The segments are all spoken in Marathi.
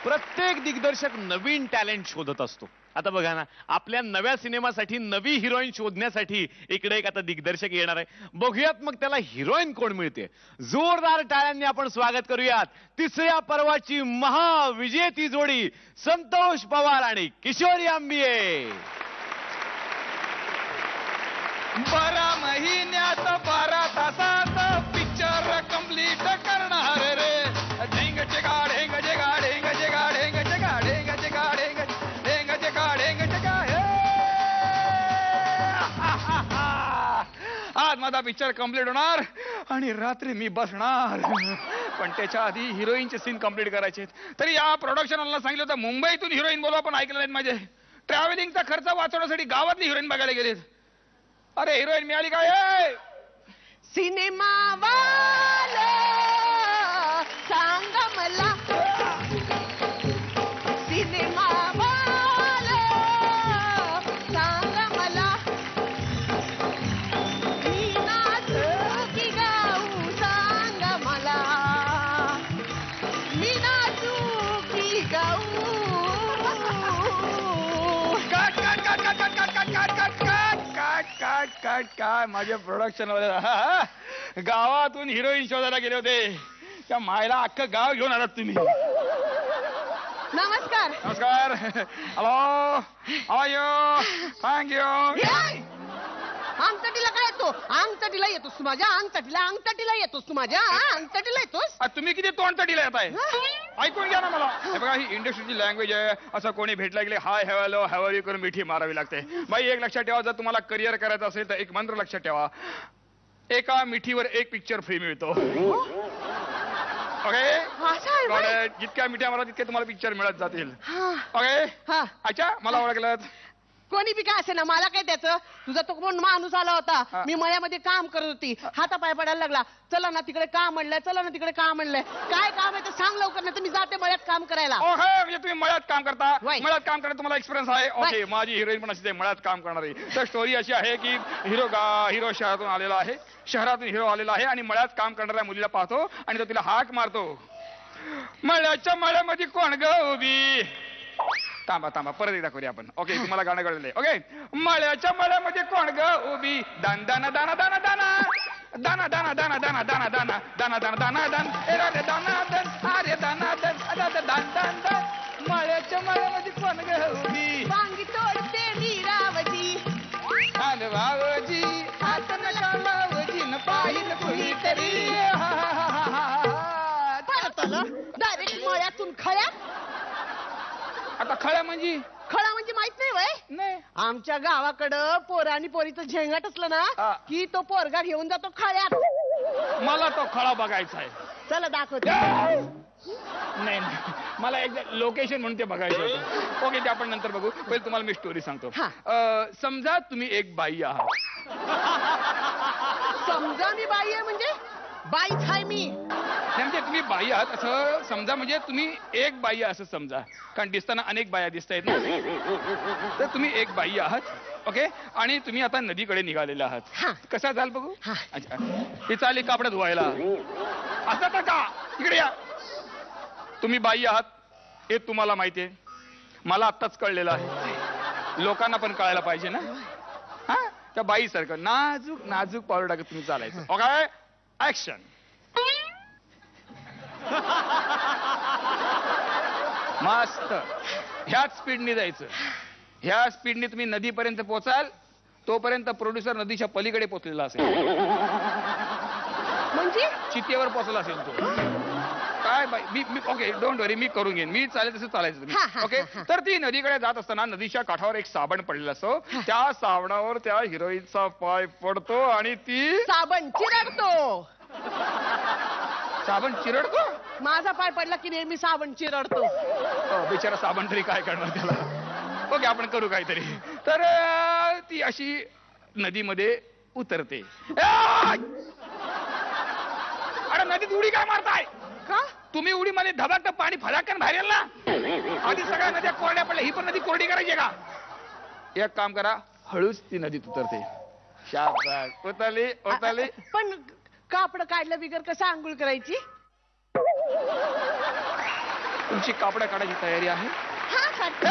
प्रत्येक दिग्दर्शक नवीन टॅलेंट शोधत असतो. आता बघा ना, आपल्या नव्या सिनेमासाठी नवी हिरोईन शोधण्यासाठी इकडे एक आता दिग्दर्शक येणार आहे. बघूयात मग त्याला हिरोईन कोण मिळते. जोरदार टाळ्यांनी आपण स्वागत करूयात तिसऱ्या पर्वाची महाविजेती जोडी संतोष पवार आणि किशोरी आंबिये. 12 महिन्यात 12 तासात पिक्चर कंप्लीट करणार रे. ढेंग चेगा ढेंग चेगा ढेंग चेगा ढेंग चेगा ढेंग चेगा ढेंग ढेंग चेगा ढेंग चेगा. आज माझा पिक्चर कंप्लीट होणार आणि रात्री मी बसणार. पण त्याच्या आधी हिरोईनचे सीन कंप्लीट करायचे. तरी या प्रोडक्शन वाल्यांना सांगितलं होतं मुंबईतून हिरोईन बोलवा, पण ऐकलं नाहीत माझे. ट्रॅव्हलिंगचा खर्च वाचवण्यासाठी गावातली हिरोईन बघायला गेलेत. अरे हिरोईन मिळाली काय? सिनेमा वाला सांग मला, सिनेमा वाला सांग मला, मी नाचू की गाऊ सांग मला, मी नाचू की गाऊ. काट काट काट काट काट काट काट काट काट काट काट काट काय माझे प्रोडक्शन वाले गावातून हिरोईन शोधायला गेले होते. त्या मायला अख्खं गाव घेऊन आलात तुम्ही. नमस्कार. नमस्कार. Hello, how are you? Thank you. अंगठीला काय येतो? अंगठीला येतोस तू माझ्या? अंगठीला येतोस तू माझ्या? अंगठीला येतोस? तुम्ही किती तोंडतटीला येत आहे? ऐकून घ्या ना मला. हे बघा, ही इंडस्ट्रीची लँग्वेज आहे. असं कोणी भेटला गेले हाय हॅलो हॅवरी करून मिठी मारावी लागते. बाई एक लक्षात ठेवा, जर तुम्हाला करिअर करायचं असेल तर एक मंत्र लक्षात ठेवा. एका मिठीवर एक पिक्चर फ्री मिळतो. ओके, जितक्या मिठ्या मारा तितके तुम्हाला पिक्चर मिळत जातील. ओके. अच्छा, मला ओळखलं? कोणी बी काय असे ना, मला काय त्याचं. तुझा तो कोण माणूस आला होता, मी मळ्यामध्ये काम करत होती, हातापाय पडायला लागला. चला ना तिकडे काम म्हणलंय, चला ना तिकडे काम म्हणलंय. काय काम आहे ते सांग लवकर, ना तुम्ही जाते मळ्यात काम करायला. म्हणजे तुम्ही मळ्यात काम करता? मळ्यात काम करण्यात तुम्हाला एक्सपिरियन्स आहे? ओके, माझी हिरोईन पण अशी मळ्यात काम करणारी. तर स्टोरी अशी आहे की हिरो शहरातून आलेला आहे. शहरातून हिरो आलेला आहे आणि मळ्यात काम करणाऱ्या मुलीला पाहतो आणि तो तिला हाक मारतो. मळ्याच्या मळ्यामध्ये कोण ग उभी? थांबा थांबा, परत एकदा करूया आपण. ओके, तुम्हाला गाणं कळलंय. ओके, मळ्याच्या मळ्यामध्ये कोण ग उभी? दान दाना दाना दाना दाना दाना दाना दाना दाना दाना दाना दाना दाना दाना दान अरे दाना दान अरे दाना दान दान दान दान. मळ्याच्या मळ्यामध्ये कोण ग उभी? वांगी तोडते नीरावजी, आलं वावजी आता नका लावजी न पाहिलं कुणीतरी. डायरेक्ट मळ्यातून खळ्यात. आता खळ्या म्हणजे? खळा म्हणजे माहित नाही वय? नाही. आमच्या गावाकडं पोरा आणि पोरीचं झेंगाट असलं ना की तो पोरगा घेऊन जातो खळ्यात. मला तो खळा बघायचा आहे. चला दाखवते. नाही नाही, मला एकदा लोकेशन म्हणून ते बघायचं होतं. ओके, ते आपण नंतर बघू. पहिले तुम्हाला मी स्टोरी सांगतो. समजा तुम्ही एक बाई आहात. समजा मी बाई आहे म्हणजे? बाईच आहे मी. म्हणजे तुम्ही बाई आहात असं समजा, म्हणजे तुम्ही एक बाई असं समजा, कारण दिसताना अनेक बाया दिसत आहेत ना. तर तुम्ही एक बाई आहात. ओके, आणि तुम्ही आता नदीकडे निघालेले आहात. कसा जाल बघू? अच्छा, हे चालेल कापड धुवायला. असं तर का? इकडे या. तुम्ही बाई आहात हे तुम्हाला माहिती आहे, मला आत्ताच कळलेलं आहे. लोकांना पण कळायला पाहिजे ना. हा, त्या बाईसारखं नाजूक नाजूक पावलं टाकत तुम्ही चालायचं. Okay, action. मस्त. ह्याच स्पीडने जायचं. ह्या स्पीडने तुम्ही नदीपर्यंत पोहोचाल. तोपर्यंत प्रोड्युसर नदीच्या पलीकडे पोहोचलेला असेल. म्हणजे चितेवर पोहोचला असेल तो. काय बाई, मी ओके, डोंट वरी, मी करून घेईन. मी चालेल तसं चालायचं तुम्ही. ओके, तर ती नदीकडे जात असताना नदीच्या काठावर एक साबण पडलेला असतो. त्या साबणावर त्या हिरोईनचा पाय पडतो आणि ती साबण चिरडतो. साबण चिरडतो? माझा पाय पडला की नेहमी साबण चिरडतो. बिचारा साबण तरी काय करणार त्याला. ओके, आपण करू काहीतरी. तर ती अशी नदीमध्ये उतरते. अरे नदीत उडी काय मारताय? का तुम्ही उडी मध्ये धबाकन पाणी फलाकन बाहेर येईल ना. आधी सगळ्या नद्या कोरड्या पडल्या, ही पण नदी कोरडी करायची का? एक काम करा, हळूच ती नदीत उतरते. शाबास, उतरली उतरली. पण कापड काढलं बिगर कसं आंघोळ करायची? तुमची कापडं काढायची तयारी आहे. हा काढते.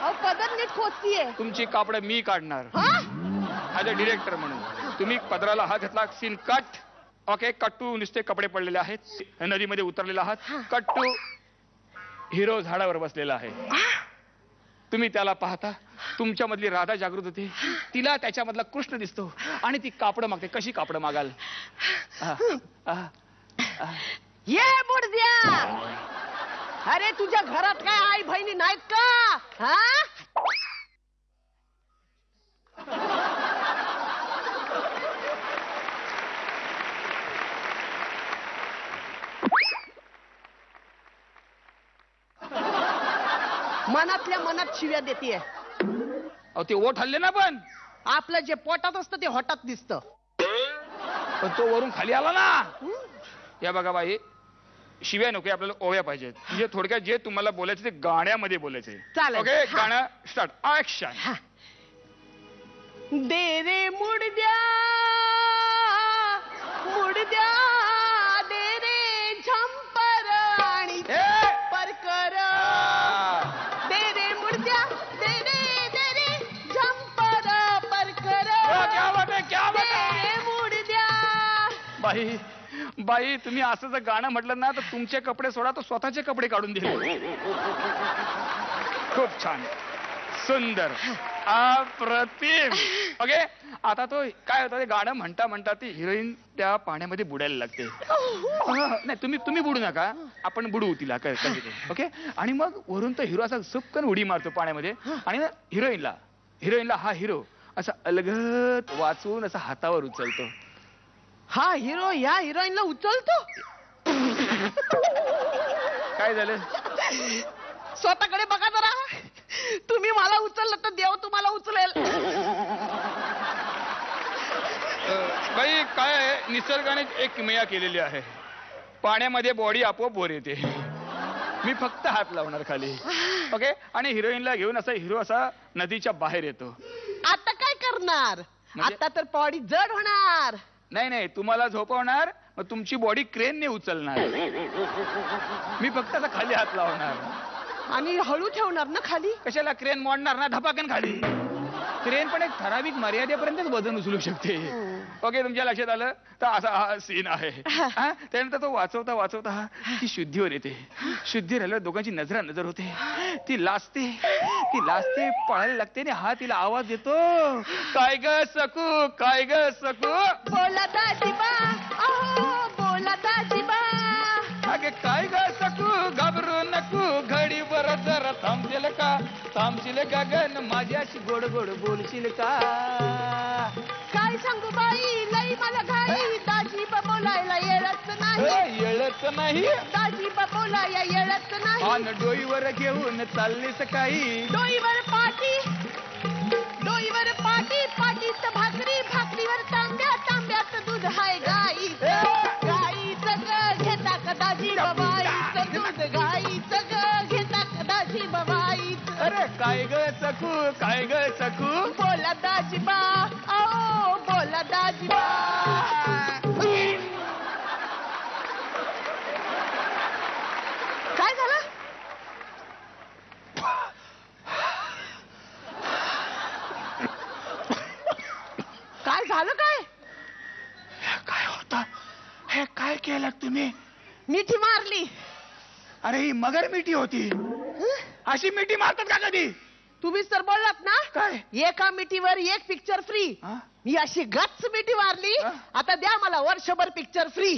अहो पदर नीट खोचतीये. तुमची कापडं मी काढणार हा ॲज अ डिरेक्टर म्हणून. तुम्ही पदराला हात घातला, सीन कट. ओके, कट्टू नुसते कपडे पडलेले आहेत, नदीमध्ये उतरलेला आहात. कट्टू हिरो झाडावर बसलेला आहे. तुम्ही त्याला पाहता, तुमच्या मधली राधा जागृत होते, तिला त्याच्यामधला कृष्ण दिसतो आणि ती कापडं मागते. कशी कापडं मागाल? ये बुडद्या. अरे तुझ्या घरात काय आई बहिणी नाहीत का? हा मनातल्या मनात शिव्या देतीये. अहो ते ओठ हल्ले ना, पण आपलं जे पोटात असतं ते होटात दिसतं. पण तो वरून खाली आला ना. या बघा बाई, शिव्या नको, आपल्याला ओव्या पाहिजेत. म्हणजे थोडक्यात जे तुम्हाला बोलायचं ते गाण्यामध्ये बोलायचंय. चालेल. ओके, गाणं स्टार्ट. ऍक्शन. दे रे मुडद्या मुडद्या, दे रे झंपर आणि परकर. दे रे मुडद्या, दे रे झंपर परकर. दे रे मुडद्या. बाई बाई, तुम्ही असं जर गाणं म्हटलं ना तर तुमचे कपडे सोडा, तो स्वतःचे कपडे काढून दिले. खूप छान, सुंदर, अप्रतिम. ओके, आता तो काय होतं, ते गाणं म्हणता म्हणता ती हिरोईन त्या पाण्यामध्ये बुडायला लागते. नाही, तुम्ही बुडू नका, आपण बुडू तिला. ओके, आणि मग वरून तो हिरो असा सुपकन उडी मारतो पाण्यामध्ये आणि हिरोईनला हा हिरो असा अलगत वाचून असा हातावर उचलतो. हा हिरो या हिरोईनला उचलतो. काय झालं? स्वतःकडे बघा जरा. तुम्ही मला उचललं तर देव तुम्हाला उचलेल. बाई काय आहे, निसर्गाने एक किमया केलेली आहे. पाण्यामध्ये बॉडी आपोआप वर येते, मी फक्त हात लावणार खाली. ओके, आणि हिरोईनला घेऊन असा हिरो असा नदीच्या बाहेर येतो. आता काय करणार? म्हणजे? आता तर बॉडी जड होणार. नाही, तुम्हाला झोपवणार, मग तुमची बॉडी क्रेनने उचलणार, मी फक्त आता खाली हात लावणार. आणि हळू ठेवणार ना खाली. कशाला? क्रेन मोडणार ना धपाकन खाली. क्रेन पण एक ठराविक मर्यादेपर्यंतच वजन उचलू शकते. ओके, तुमच्या लक्षात आलं? तर असा हा सीन आहे. त्यानंतर तो वाचवता ती शुद्धीवर येते. शुद्धी राहिल्यावर दोघांची नजर होते. ती लाजते पळायला लागते आणि हा तिला आवाज देतो, काय ग सकू, काय ग सकू. बोला दाजीबा, अहो बोला दाजीबा. अगे काय ग सकू, घाबरू नको, घडीवर जरा थांबशील का गण, माझ्याशी गोड गोड बोलशील का. काय सांगू बाई, लई मला घाई. दाजीबा बोलायला येळत नाही. दाजीबा बोलायला येळत नाही. आन डोईवर घेऊन चाललीस काही. डोईवर पाटी, पाटीत भाकरी, भाकरीवर तांब्यात दूध हाय गाईचं ग घेता का दाजीबा बाईचं दूध, गाईचं ग घेता का दाजीबा बाईचं. अरे काय ग सकू. बोला दाजीबा, आओ बोला दाजीबा. काय झालं? काय झालं? काय होता हे? काय केलं तुम्ही? मिठी मारली. अरे ही मगर मिठी होती. अशी मिठी मारतात का कधी? तुम्हीच तर बोललात ना, काय? एका मिठीवर एक पिक्चर फ्री. मी अशी गच्च मिठी मारली. आता द्या मला वर्षभर पिक्चर फ्री.